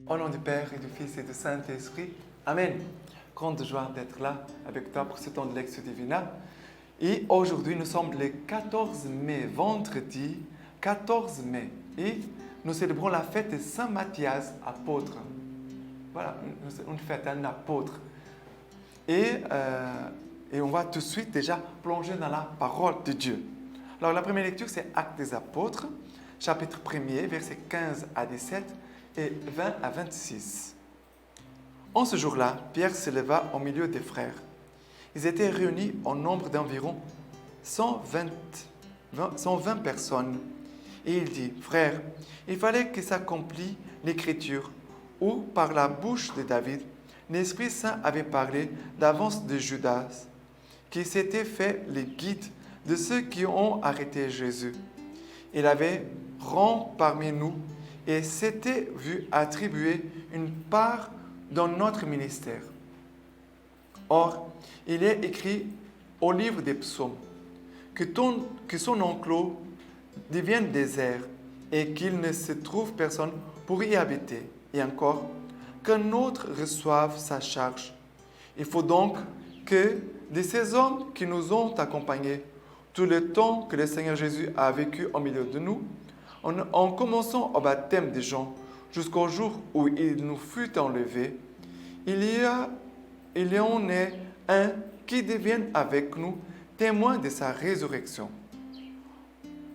Au nom du Père et du Fils et du Saint-Esprit. Amen. Grande joie d'être là avec toi pour ce temps de lecture divina. Et aujourd'hui, nous sommes le 14 mai, vendredi 14 mai. Et nous célébrons la fête de Saint Matthias, apôtre. Voilà, une fête d'un apôtre. Et on va tout de suite déjà plonger dans la parole de Dieu. Alors la première lecture, c'est Actes des apôtres, chapitre 1er, versets 15 à 17 et 20 à 26. En ce jour-là, Pierre se leva au milieu des frères. Ils étaient réunis au nombre d'environ 120 personnes. Et il dit, « Frères, il fallait que s'accomplisse l'Écriture, où, par la bouche de David, l'Esprit Saint avait parlé d'avance de Judas, qui s'était fait le guide de ceux qui ont arrêté Jésus. Il avait rang parmi nous et s'était vu attribuer une part dans notre ministère. Or, il est écrit au livre des psaumes que son enclos devienne désert et qu'il ne se trouve personne pour y habiter. Et encore, qu'un autre reçoive sa charge. Il faut donc que de ces hommes qui nous ont accompagnés tout le temps que le Seigneur Jésus a vécu au milieu de nous, en commençant au baptême des gens jusqu'au jour où il nous fut enlevé, il y en ait un qui devienne avec nous témoin de sa résurrection.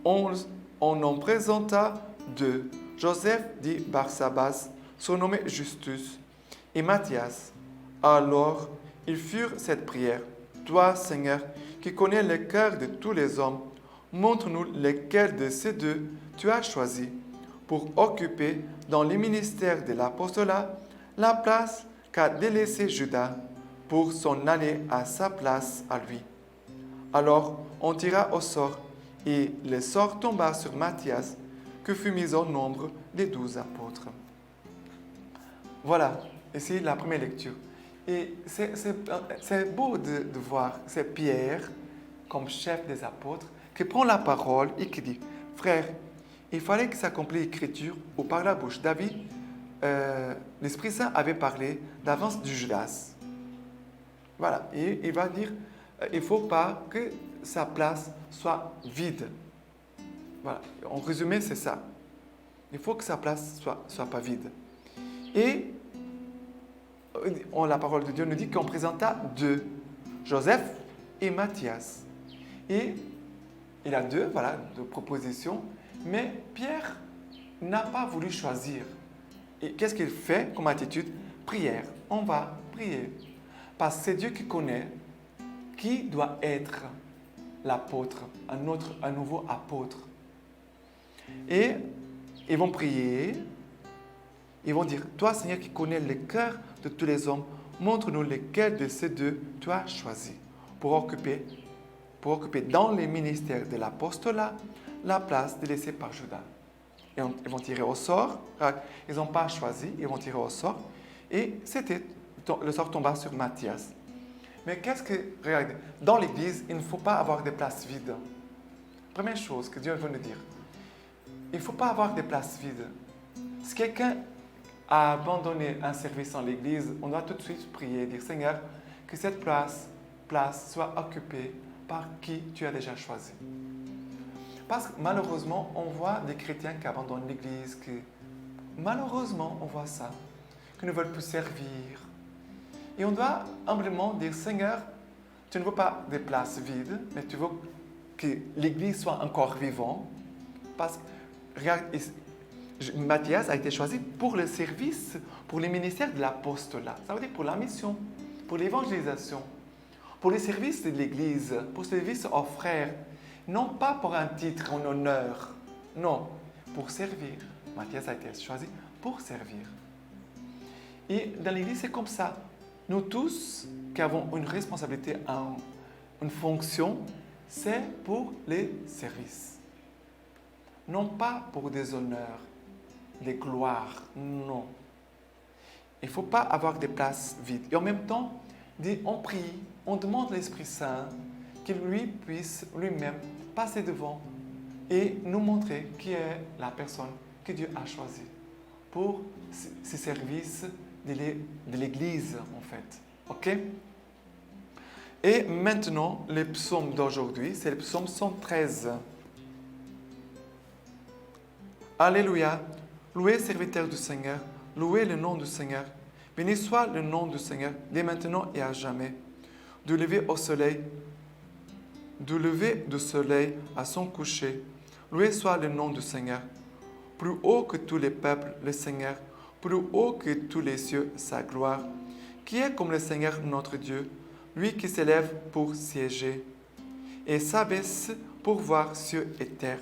On en présenta deux, Joseph dit Barsabas, surnommé Justus, et Matthias. Alors, ils furent cette prière. Toi, Seigneur, qui connais le cœur de tous les hommes, montre-nous lequel de ces deux tu as choisi pour occuper dans le ministère de l'apostolat la place qu'a délaissée Judas pour s'en aller à sa place à lui. Alors, on tira au sort, et le sort tomba sur Matthias, que fut mis au nombre des 12 apôtres. Voilà, ici la première lecture. Et c'est beau de voir, c'est Pierre, comme chef des apôtres, qui prend la parole et qui dit, « Frère, il fallait que s'accomplisse l'Écriture où par la bouche David, l'Esprit Saint avait parlé d'avance du Judas. » Voilà, et il va dire, il ne faut pas que sa place soit vide. Voilà, en résumé, c'est ça. Il faut que sa place soit pas vide. Et la parole de Dieu nous dit qu'on présenta deux, Joseph et Matthias. Et il a deux propositions, mais Pierre n'a pas voulu choisir. Et qu'est-ce qu'il fait comme attitude? Prière. On va prier. Parce que c'est Dieu qui connaît qui doit être l'apôtre, un nouveau apôtre. Et ils vont prier. Ils vont dire, toi Seigneur qui connais le cœur de tous les hommes, montre-nous lequel de ces deux tu as choisi pour occuper dans les ministères de l'apostolat la place délaissée par Judas. Et ils vont tirer au sort. Ils n'ont pas choisi, ils vont tirer au sort. Et le sort tomba sur Matthias. Mais regardez, dans l'Église, il ne faut pas avoir des places vides. Première chose que Dieu veut nous dire, il ne faut pas avoir des places vides. Si quelqu'un a abandonné un service en l'Église, on doit tout de suite prier, dire Seigneur, que cette place soit occupée par qui tu as déjà choisi. Parce que malheureusement, on voit des chrétiens qui abandonnent l'Église, malheureusement, on voit ça, qui ne veulent plus servir. Et on doit humblement dire Seigneur, tu ne veux pas des places vides, mais tu veux que l'Église soit encore vivante. Parce que, regarde, Matthias a été choisi pour le service, pour le ministère de l'apostolat. Ça veut dire pour la mission, pour l'évangélisation, pour le service de l'Église, pour le service aux frères. Non pas pour un titre, un honneur. Non, pour servir. Matthias a été choisi pour servir. Et dans l'Église, c'est comme ça. Nous tous qui avons une responsabilité, une fonction, c'est pour les services. Non pas pour des honneurs, des gloires, non. Il ne faut pas avoir des places vides. Et en même temps, on prie, on demande l'Esprit Saint qu'il lui puisse lui-même passer devant et nous montrer qui est la personne que Dieu a choisie pour ces services de l'Église, en fait. OK? Et maintenant, le psaume d'aujourd'hui, c'est le psaume 113. Alléluia, louez serviteur du Seigneur, louez le nom du Seigneur. Béni soit le nom du Seigneur, dès maintenant et à jamais. Du lever du soleil à son coucher, loué soit le nom du Seigneur. Plus haut que tous les peuples, le Seigneur, plus haut que tous les cieux, sa gloire. Qui est comme le Seigneur notre Dieu, lui qui s'élève pour siéger et s'abaisse pour voir cieux et terre.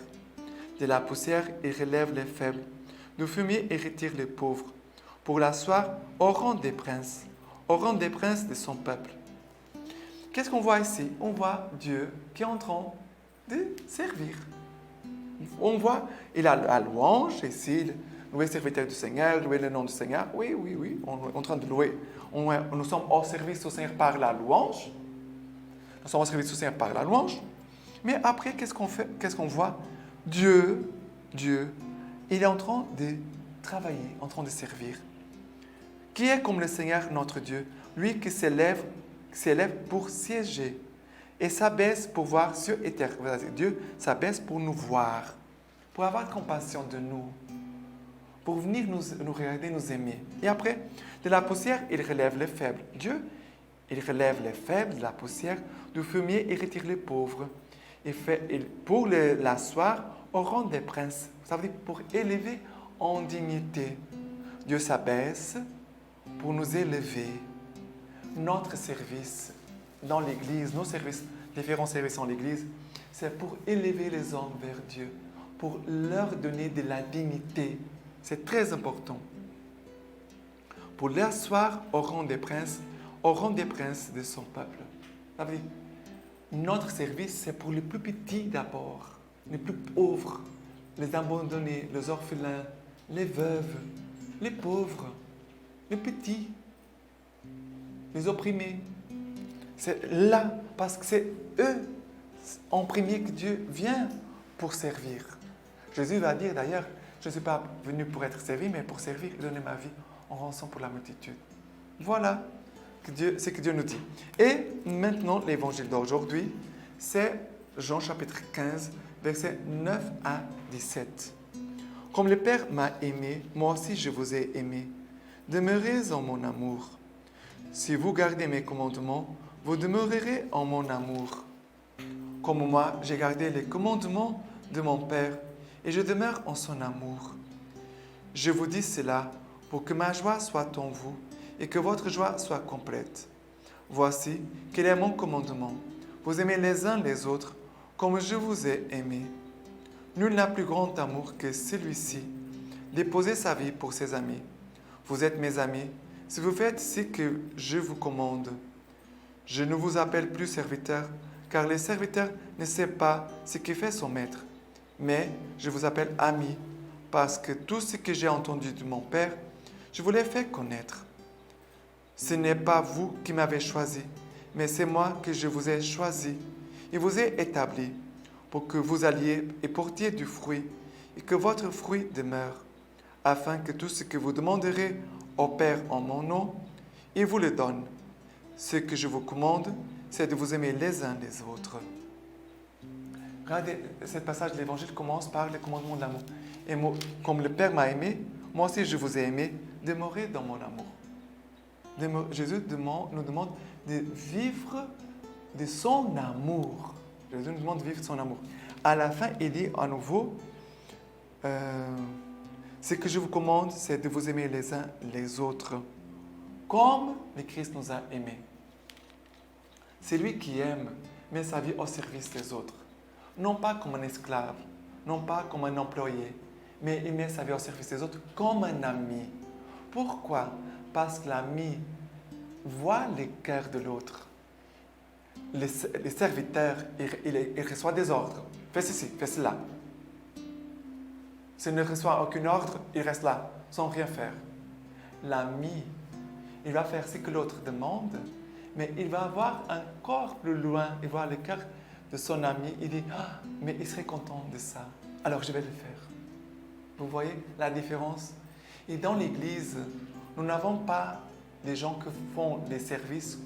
De la poussière, il relève les faibles, du fumier, il retire les pauvres, pour l'asseoir au rang des princes de son peuple. Qu'est-ce qu'on voit ici? On voit Dieu qui est en train de servir. On voit, il a la louange ici, louer le serviteur du Seigneur, louer le nom du Seigneur. Oui, on est en train de louer. Nous sommes au service du Seigneur par la louange. Nous sommes au service du Seigneur par la louange. Mais après, qu'est-ce qu'on fait? Qu'est-ce qu'on voit? Dieu, il est en train de travailler, en train de servir. Qui est comme le Seigneur notre Dieu, lui qui s'élève pour siéger et s'abaisse pour voir cieux et terre. Dieu s'abaisse pour nous voir, pour avoir compassion de nous, pour venir nous regarder, nous aimer. Et après, de la poussière, il relève les faibles. Dieu, il relève les faibles de la poussière, du fumier, il retire les pauvres. Pour l'asseoir au rang des princes, ça veut dire pour élever en dignité. Dieu s'abaisse pour nous élever. Notre service dans l'Église, nos services, différents services en l'Église, c'est pour élever les hommes vers Dieu, pour leur donner de la dignité. C'est très important. Pour l'asseoir au rang des princes de son peuple. Ça veut dire, notre service, c'est pour les plus petits d'abord, les plus pauvres, les abandonnés, les orphelins, les veuves, les pauvres, les petits, les opprimés. C'est là, parce que c'est eux en premier que Dieu vient pour servir. Jésus va dire d'ailleurs, je ne suis pas venu pour être servi, mais pour servir et donner ma vie en rançon pour la multitude. Voilà ce que Dieu nous dit. Et maintenant, l'évangile d'aujourd'hui, c'est Jean chapitre 15, versets 9 à 17. Comme le Père m'a aimé, moi aussi je vous ai aimé. Demeurez en mon amour. Si vous gardez mes commandements, vous demeurerez en mon amour. Comme moi, j'ai gardé les commandements de mon Père et je demeure en son amour. Je vous dis cela pour que ma joie soit en vous et que votre joie soit complète. Voici quel est mon commandement. Vous aimez les uns les autres comme je vous ai aimé. Nul n'a plus grand amour que celui-ci, déposer sa vie pour ses amis. Vous êtes mes amis si vous faites ce que je vous commande. Je ne vous appelle plus serviteur, car le serviteur ne sait pas ce que fait son maître. Mais je vous appelle ami, parce que tout ce que j'ai entendu de mon Père, je vous l'ai fait connaître. Ce n'est pas vous qui m'avez choisi, mais c'est moi que je vous ai choisi et vous ai établi pour que vous alliez et portiez du fruit et que votre fruit demeure, afin que tout ce que vous demanderez au Père en mon nom, il vous le donne. Ce que je vous commande, c'est de vous aimer les uns les autres. Regardez, ce passage de l'Évangile commence par le commandement de l'amour. Et moi, comme le Père m'a aimé, moi aussi je vous ai aimé, demeurez dans mon amour. Jésus nous demande de vivre de son amour. Jésus nous demande de vivre de son amour. À la fin, il dit à nouveau, ce que je vous commande, c'est de vous aimer les uns les autres, comme le Christ nous a aimés. C'est lui qui aime, met sa vie au service des autres. Non pas comme un esclave, non pas comme un employé, mais il met sa vie au service des autres comme un ami. Pourquoi? Parce que l'ami voit le cœur de l'autre. Le serviteur, il reçoit des ordres. Fais ceci, fais cela. S'il ne reçoit aucun ordre, il reste là, sans rien faire. L'ami, il va faire ce que l'autre demande, mais il va voir encore plus loin, il voit le cœur de son ami, il dit, ah, mais il serait content de ça, alors je vais le faire. Vous voyez la différence? Et dans l'Église, nous n'avons pas des gens qui font des services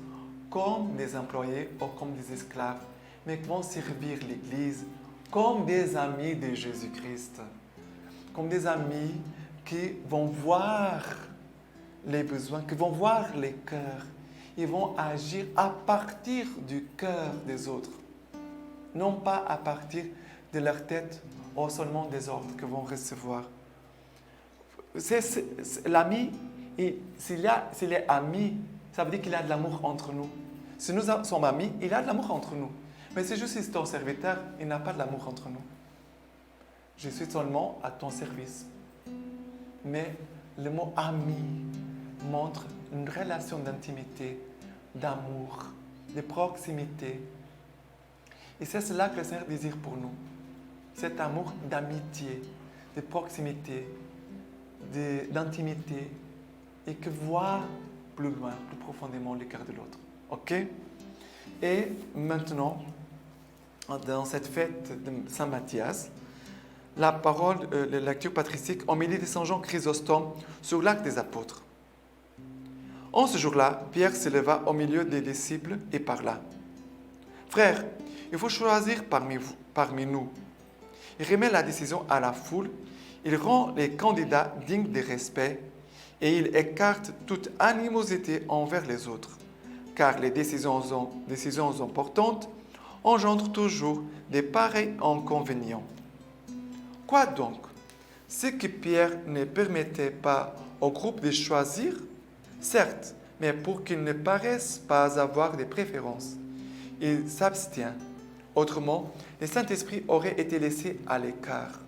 comme des employés ou comme des esclaves, mais qui vont servir l'Église comme des amis de Jésus-Christ, comme des amis qui vont voir les besoins, qui vont voir les cœurs. Ils vont agir à partir du cœur des autres, non pas à partir de leur tête ou seulement des ordres qu'ils vont recevoir. L'ami, s'il est ami, ça veut dire qu'il a de l'amour entre nous. Si nous sommes amis, il a de l'amour entre nous. Mais c'est juste si c'est ton serviteur, il n'a pas de l'amour entre nous. Je suis seulement à ton service. Mais le mot ami montre une relation d'intimité, d'amour, de proximité. Et c'est cela que le Seigneur désire pour nous. Cet amour d'amitié, de proximité, d'intimité, et que voir plus loin, plus profondément le cœur de l'autre. OK? Et maintenant, dans cette fête de Saint Matthias, la parole, la lecture patristique, homélie de Saint Jean Chrysostome sur l'acte des apôtres. En ce jour-là, Pierre se leva au milieu des disciples et parla. « Frères, il faut choisir parmi nous. » Il remet la décision à la foule, il rend les candidats dignes de respect et il écarte toute animosité envers les autres, car les décisions importantes engendrent toujours des pareils inconvénients. Quoi donc? Ce que Pierre ne permettait pas au groupe de choisir, certes, mais pour qu'ils ne paraissent pas avoir des préférences. Il s'abstient. Autrement, le Saint-Esprit aurait été laissé à l'écart.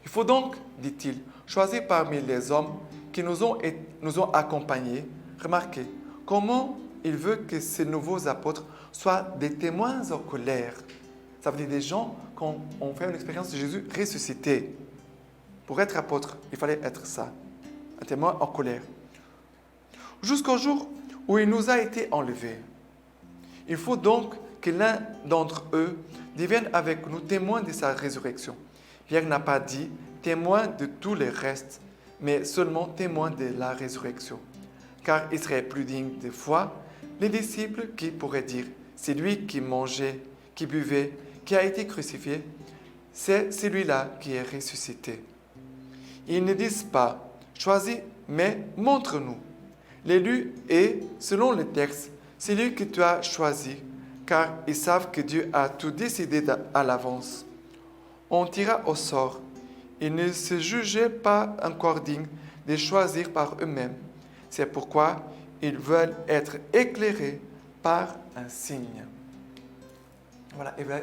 Il faut donc, dit-il, choisir parmi les hommes qui nous ont accompagnés. Remarquez comment il veut que ces nouveaux apôtres soient des témoins oculaires. Ça veut dire des gens qui ont fait une expérience de Jésus ressuscité. Pour être apôtre, il fallait être ça, un témoin oculaire. Jusqu'au jour où il nous a été enlevé. Il faut donc que l'un d'entre eux devienne avec nous témoin de sa résurrection. Pierre n'a pas dit témoin de tous les restes, mais seulement témoin de la résurrection. Car il serait plus digne de foi les disciples qui pourraient dire c'est lui qui mangeait, qui buvait, qui a été crucifié, c'est celui-là qui est ressuscité. Ils ne disent pas choisis, mais montre-nous. L'élu est, selon le texte, celui que tu as choisi, car ils savent que Dieu a tout décidé à l'avance. On tira au sort. Ils ne se jugeaient pas encore dignes de choisir par eux-mêmes. C'est pourquoi ils veulent être éclairés par un signe. Voilà, ils veulent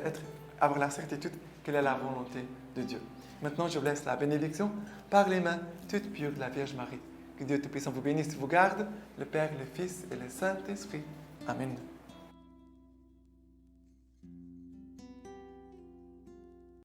avoir la certitude quelle est la volonté de Dieu. Maintenant, je vous laisse la bénédiction par les mains toutes pures de la Vierge Marie. Que Dieu Tout-Puissant vous bénisse, vous garde, le Père, le Fils et le Saint-Esprit. Amen.